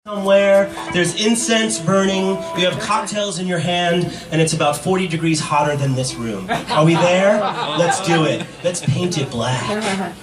Somewhere, there's incense burning, you have cocktails in your hand, and it's about 40 degrees hotter than this room. Are we there? Let's do it. Let's paint it black.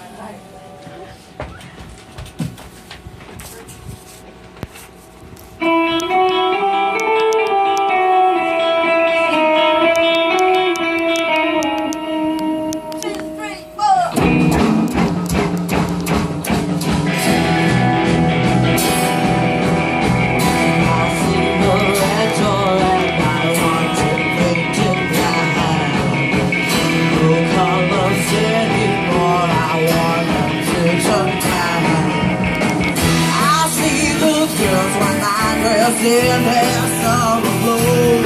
In their summer clothes,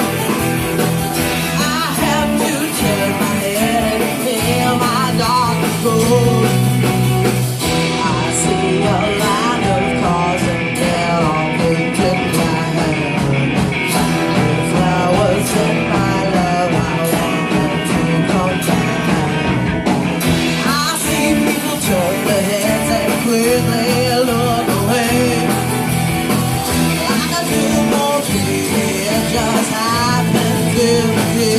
I have to turn my head and feel my darkest gold. I see a line of cars and they're all painted black. With flowers in my love, I want them to come back. I see people turn their heads and quickly look away. Just happened to me.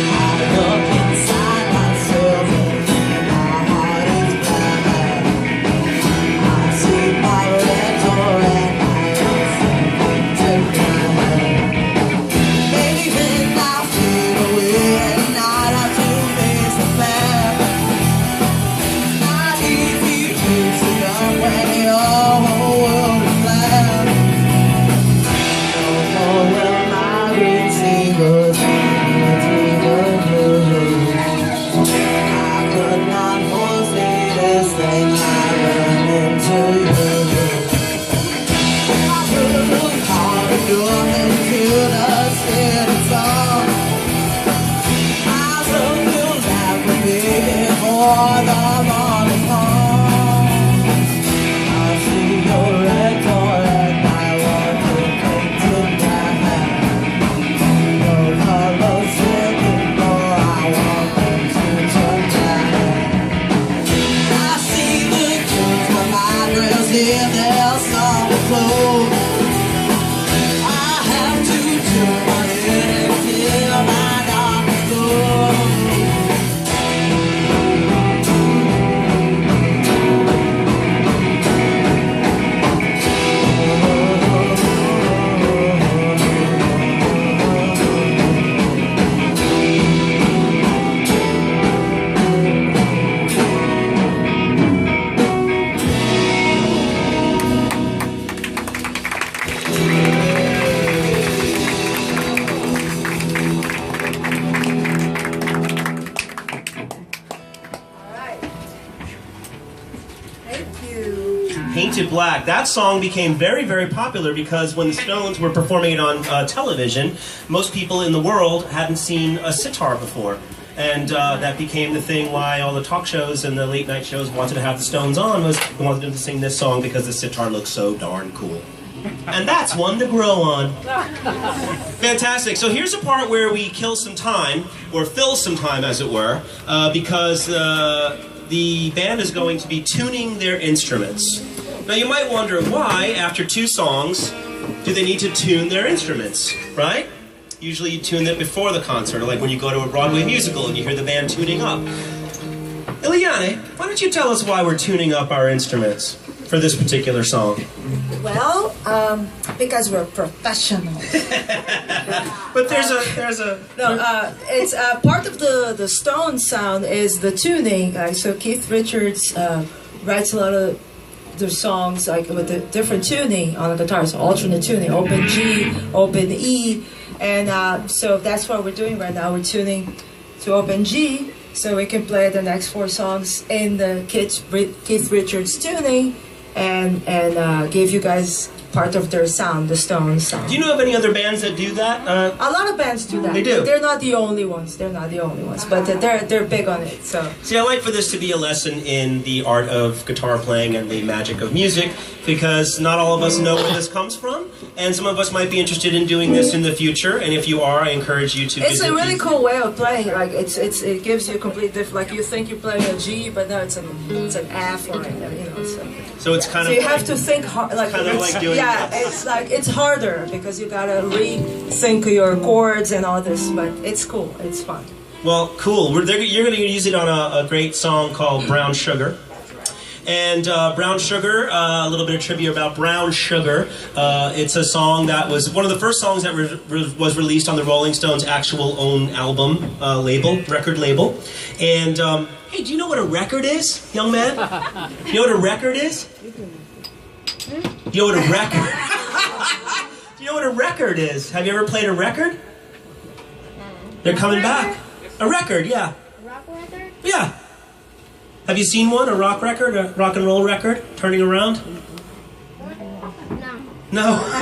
I look inside myself and my heart is black. I see my red door and my eyes black. Maybe then I'll fade away and not have to face the fact. Not easy to sit down when the whole world is black. Painted Black. That song became very, very popular because when the Stones were performing it on television, most people in the world hadn't seen a sitar before. And that became the thing why all the talk shows and the late night shows wanted to have the Stones on, was they wanted them to sing this song because the sitar looks so darn cool. And that's one to grow on. Fantastic. So here's a part where we kill some time, or fill some time as it were, because the band is going to be tuning their instruments. Now you might wonder why, after 2 songs, do they need to tune their instruments, right? Usually you tune them before the concert, or like when you go to a Broadway musical and you hear the band tuning up. Eliane, why don't you tell us why we're tuning up our instruments for this particular song? Well, because we're professionals. But there's a... No, it's part of the Stone sound is the tuning. So Keith Richards writes a lot of their songs like with the different tuning on the guitar, so alternate tuning, open G, open E, and so that's what we're doing right now. We're tuning to open G, so we can play the next 4 songs in the Keith Richards tuning, and give you guys part of their sound, the Stones sound. Do you know of any other bands that do that? A lot of bands do that. They do. They're not the only ones. They're not the only ones, but they're big on it. So See, I like for this to be a lesson in the art of guitar playing and the magic of music, because not all of us know where this comes from, and some of us might be interested in doing this in the future. And if you are, I encourage you to. it's visit a really these. cool way of playing. Like it gives you a complete different. Like you think you're playing a G, but no, it's an F or So it's kind So of you like, have to think hard. Like kind of it's- like doing yeah, this. it's like it's harder because you gotta rethink your chords and all this. But it's cool. It's fun. Well, cool. You're going to use it on a great song called Brown Sugar. And Brown Sugar, a little bit of trivia about Brown Sugar. It's a song that was one of the first songs that was released on the Rolling Stones' actual own album record label. And hey, do you know what a record is, young man? You know what a record is? You know what a record? Do you know what a record is? Have you ever played a record? They're coming back. A record, yeah. Rock record? Yeah. Have you seen one? A rock record? A rock and roll record? Turning around? No. No.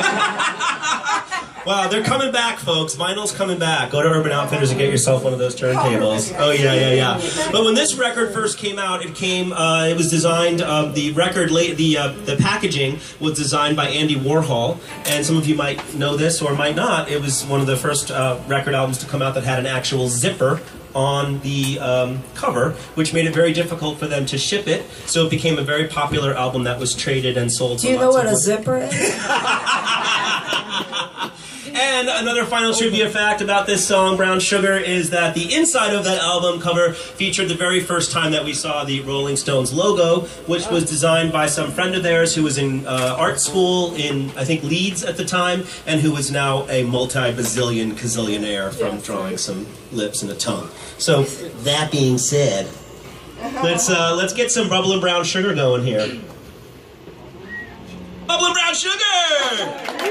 Wow, they're coming back, folks. Vinyl's coming back. Go to Urban Outfitters and get yourself one of those turntables. Oh, yeah. But when this record first came out, it was designed, the packaging was designed by Andy Warhol. And some of you might know this or might not. It was one of the first record albums to come out that had an actual zipper on the cover, which made it very difficult for them to ship it. So it became a very popular album that was traded and sold. Do you know what a zipper is? And another final trivia fact about this song, Brown Sugar, is that the inside of that album cover featured the very first time that we saw the Rolling Stones logo, which was designed by some friend of theirs who was in art school in, I think, Leeds at the time, and who is now a multi-bazillion gazillionaire from drawing some lips and a tongue. So, that being said, let's get some Bubblin' Brown Sugar going here. Bubblin' Brown Sugar!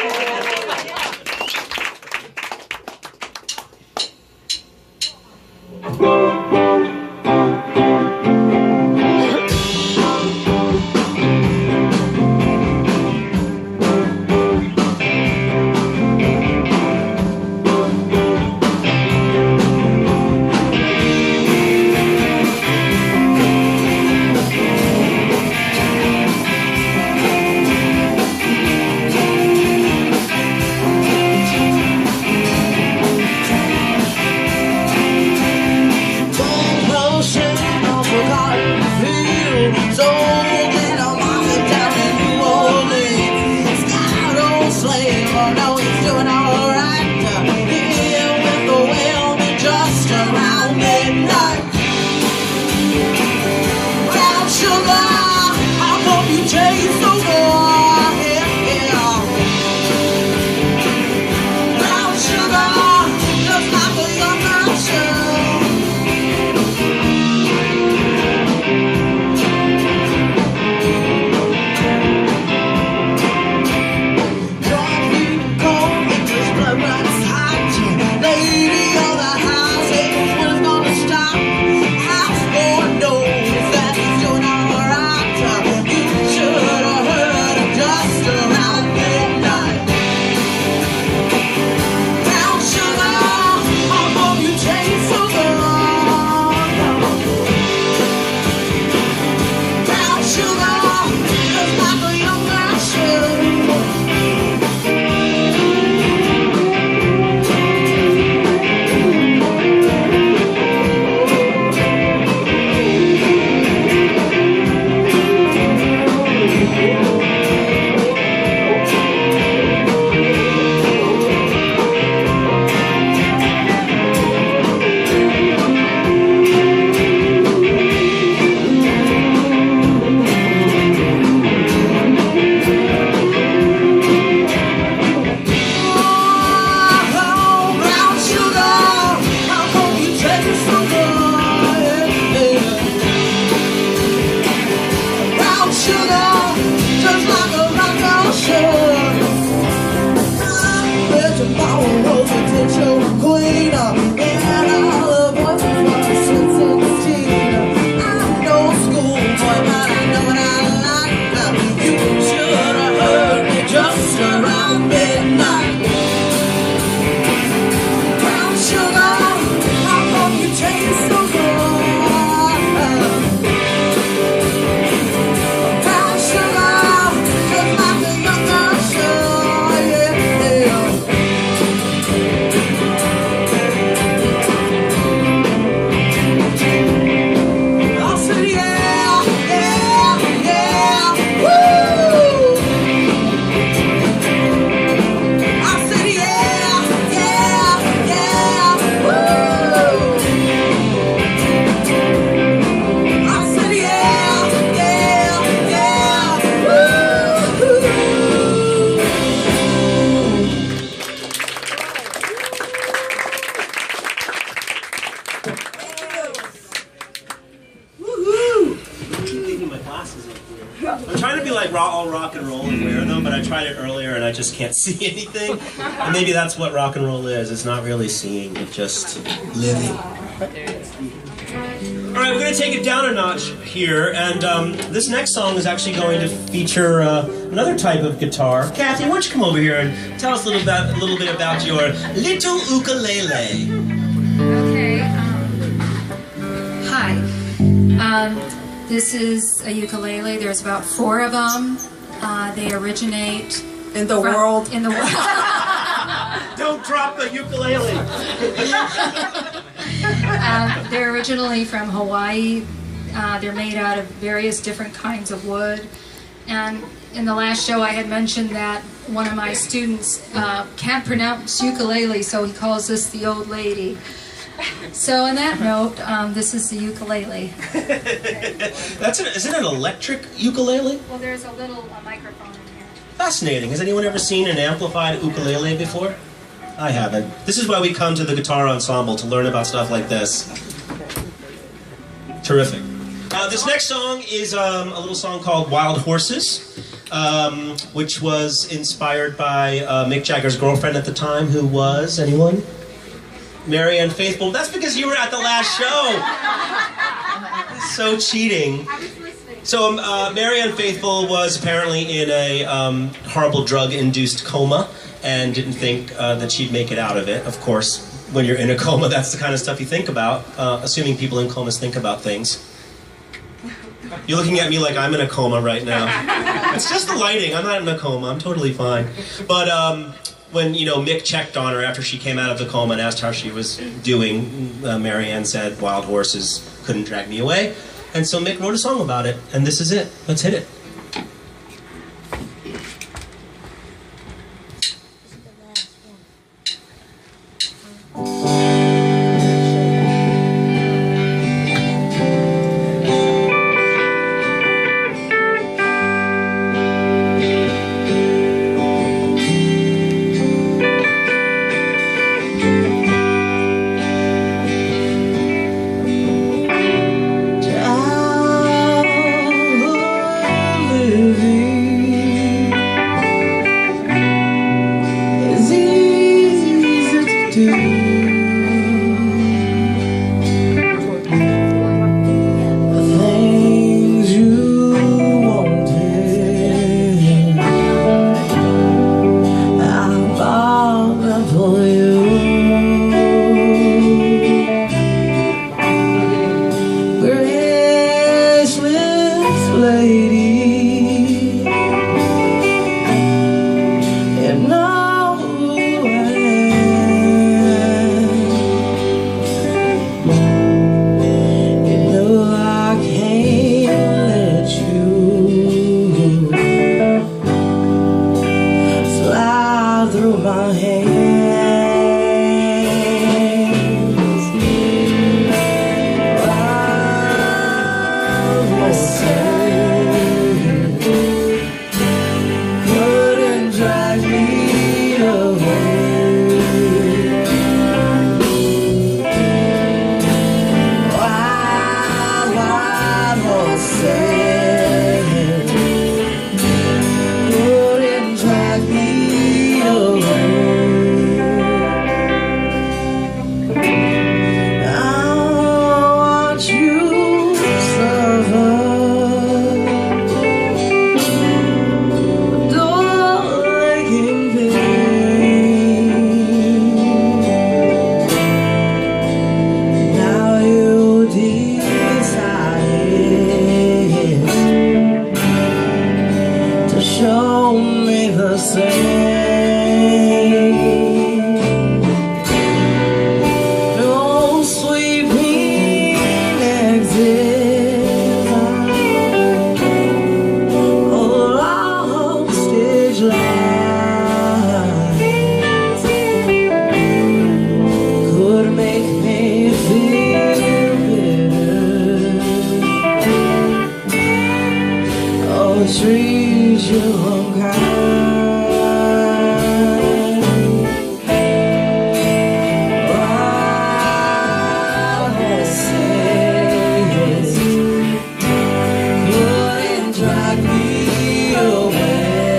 roll and wear them, but I tried it earlier and I just can't see anything. And maybe that's what rock and roll is. It's not really seeing, it's just living. All right, we're going to take it down a notch here, and this next song is actually going to feature another type of guitar. Kathy, why don't you come over here and tell us a little bit about your little ukulele. Okay. Hi. This is a ukulele. There's about 4 of them. They originate In the world. In the world. Don't drop the ukulele. They're originally from Hawaii. They're made out of various different kinds of wood. And in the last show I had mentioned that one of my students can't pronounce ukulele, so he calls this the old lady. So on that note, this is the ukulele. Is it an electric ukulele? Well, there's a little microphone in here. Fascinating. Has anyone ever seen an amplified ukulele before? I haven't. This is why we come to the Guitar Ensemble, to learn about stuff like this. Terrific. This next song is a little song called Wild Horses, which was inspired by Mick Jagger's girlfriend at the time, who was, anyone? Marianne Faithfull. That's because you were at the last show. So cheating. So Marianne Faithfull was apparently in a horrible drug-induced coma and didn't think that she'd make it out of it. Of course, when you're in a coma, that's the kind of stuff you think about, assuming people in comas think about things. You're looking at me like I'm in a coma right now. It's just the lighting. I'm not in a coma. I'm totally fine. But when Mick checked on her after she came out of the coma and asked how she was doing, Marianne said, "Wild horses couldn't drag me away." And so Mick wrote a song about it, and this is it. Let's hit it. Drag me away.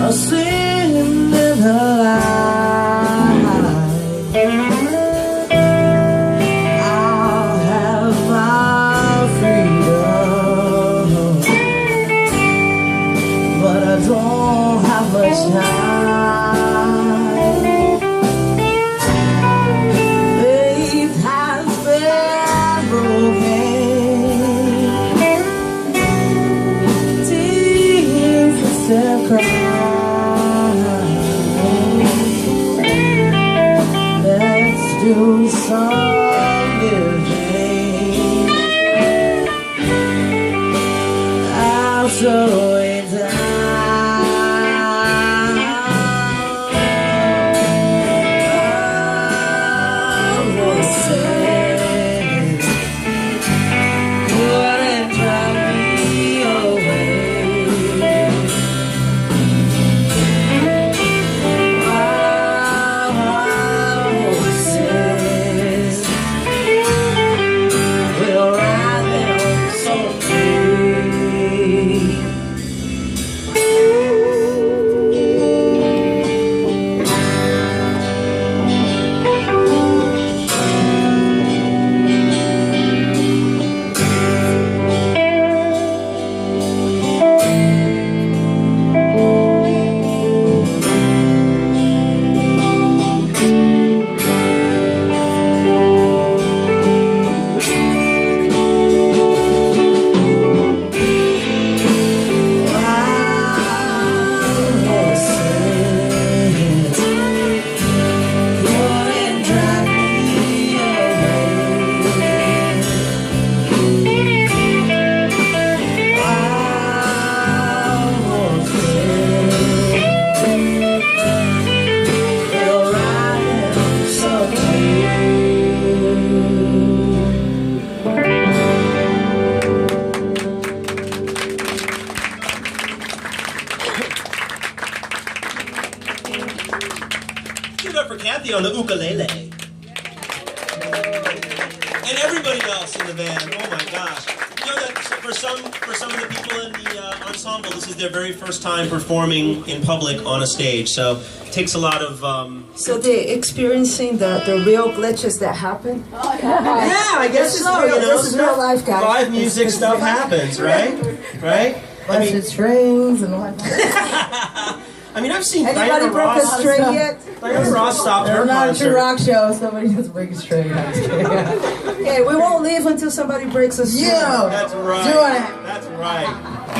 a sin in her life. I'll have my freedom, but I don't have much time. Faith has been broken, tears still cry. Let's do some living after we die. I will say, wouldn't drive me away. We'll ride them so free. Give it up for Kathy on the ukulele. And everybody else in the band. Oh my gosh. You know that for some of the people in the ensemble, this is their very first time performing in public on a stage. So it takes a lot of So they're experiencing the real glitches that happen? yeah, I guess it's real, this is real life, guys. Live music stuff happens, right? Right? Busted strings and whatnot. I mean, I've seen Anybody Diana broke a Ross. string yet? Diana Ross stopped her We're not a true concert. rock show. Somebody just break a string. I'm just kidding. Okay, we won't leave until somebody breaks a string. Yeah. That's right. Doing it. That's right.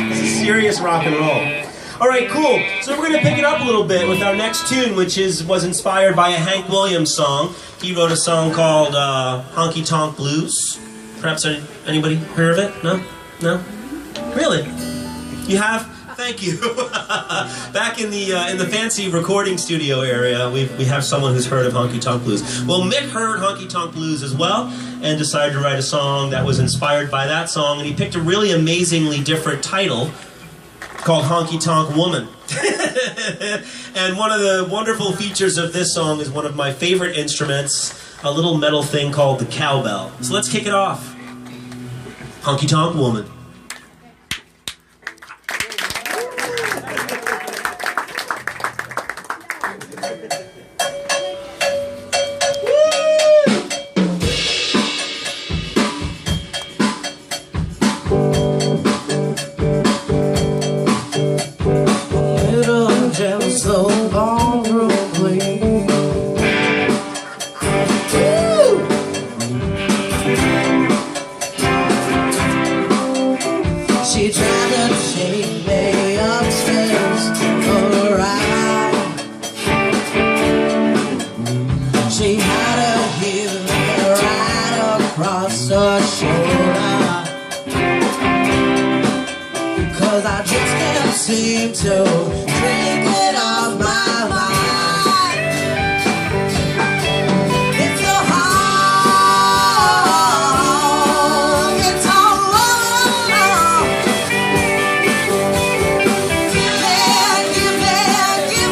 This is serious rock and roll. All right, cool. So we're gonna pick it up a little bit with our next tune, which was inspired by a Hank Williams song. He wrote a song called "Honky Tonk Blues." Perhaps anybody heard of it? No, no. Really? You have? Thank you. Back in the fancy recording studio area, we have someone who's heard of Honky Tonk Blues. Well, Mick heard Honky Tonk Blues as well, and decided to write a song that was inspired by that song, and he picked a really amazingly different title called Honky Tonk Woman. And one of the wonderful features of this song is one of my favorite instruments, a little metal thing called the cowbell. So let's kick it off. Honky Tonk Woman. Little gem so ballroom queen. She tried to take me upstairs for a ride. She had to give me right across the shoulder, 'cause I just can't seem to drink it off my mind. It's a honky tonk woman. Give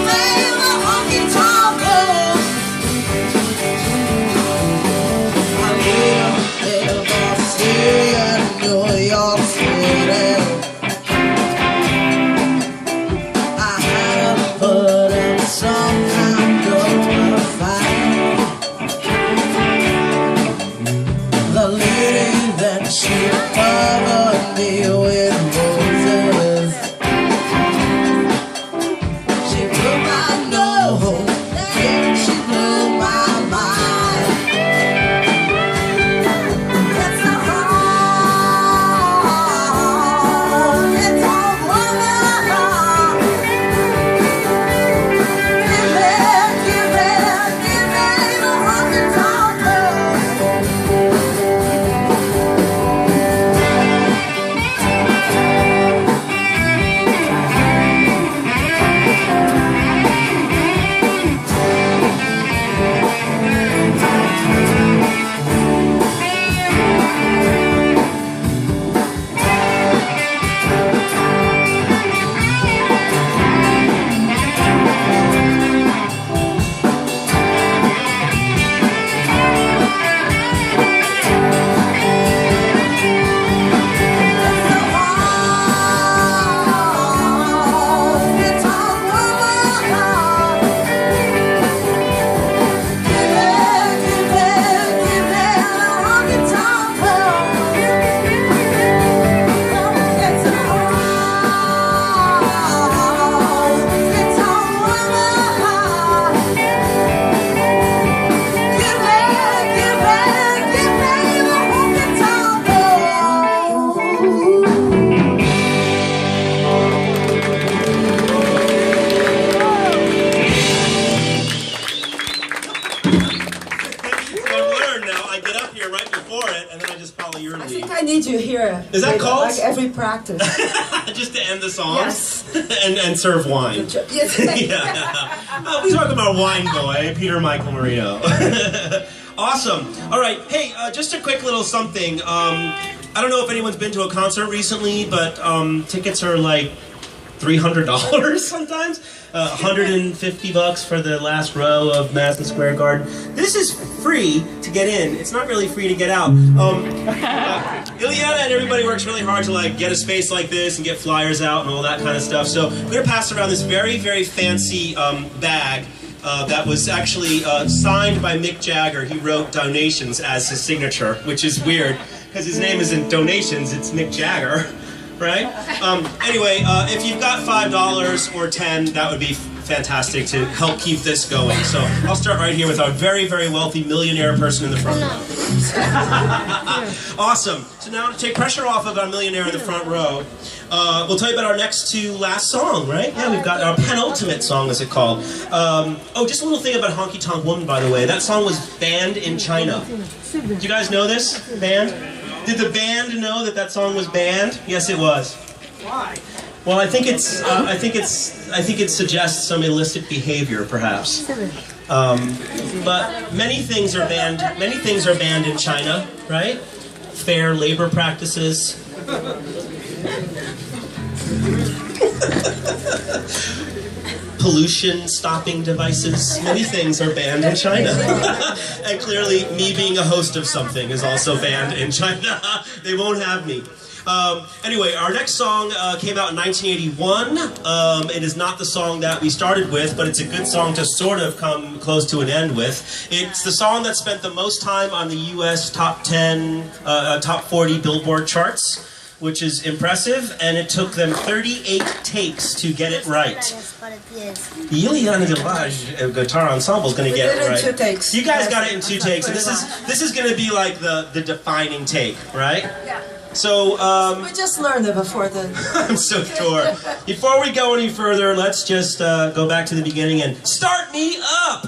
me the honky tonk blues. I live in Boston, New York City. I Is that called? Like every practice. Just to end the songs? Yes. and serve wine. Yes. We talk about Wine Boy, Peter Michael Marino. Awesome. All right. Hey, just a quick little something. I don't know if anyone's been to a concert recently, but tickets are like $300 sometimes. $150 for the last row of Madison Square Garden. This is free to get in. It's not really free to get out. Ileana and everybody works really hard to like get a space like this and get flyers out and all that kind of stuff. So we're gonna pass around this very, very fancy bag that was actually signed by Mick Jagger. He wrote donations as his signature, which is weird because his name isn't donations, it's Mick Jagger. Right? Anyway, if you've got $5 or $10, that would be fantastic to help keep this going. So I'll start right here with our very, very wealthy millionaire person in the front row. Awesome. So now to take pressure off of our millionaire in the front row, we'll tell you about our next to last song, right? Yeah, we've got our penultimate song, is it called? Oh, just a little thing about Honky Tonk Woman, by the way. That song was banned in China. Do you guys know this? Banned? Did the band know that that song was banned? Yes, it was. Why? Well, I think it suggests some illicit behavior, perhaps. But many things are banned. Many things are banned in China, right? Fair labor practices. Pollution stopping devices. Many things are banned in China. And clearly, me being a host of something is also banned in China. They won't have me. Anyway, our next song came out in 1981. It is not the song that we started with, but it's a good song to sort of come close to an end with. It's the song that spent the most time on the US top 10, top 40 Billboard charts, which is impressive, and it took them 38 takes to get it right. The Ileana Delage Guitar Ensemble is going to get it right. 2 takes. You guys got it in 2 takes, and this is going to be like the defining take, right? Yeah. So, we just learned it before the... I'm so sure. Before we go any further, let's just go back to the beginning and start me up!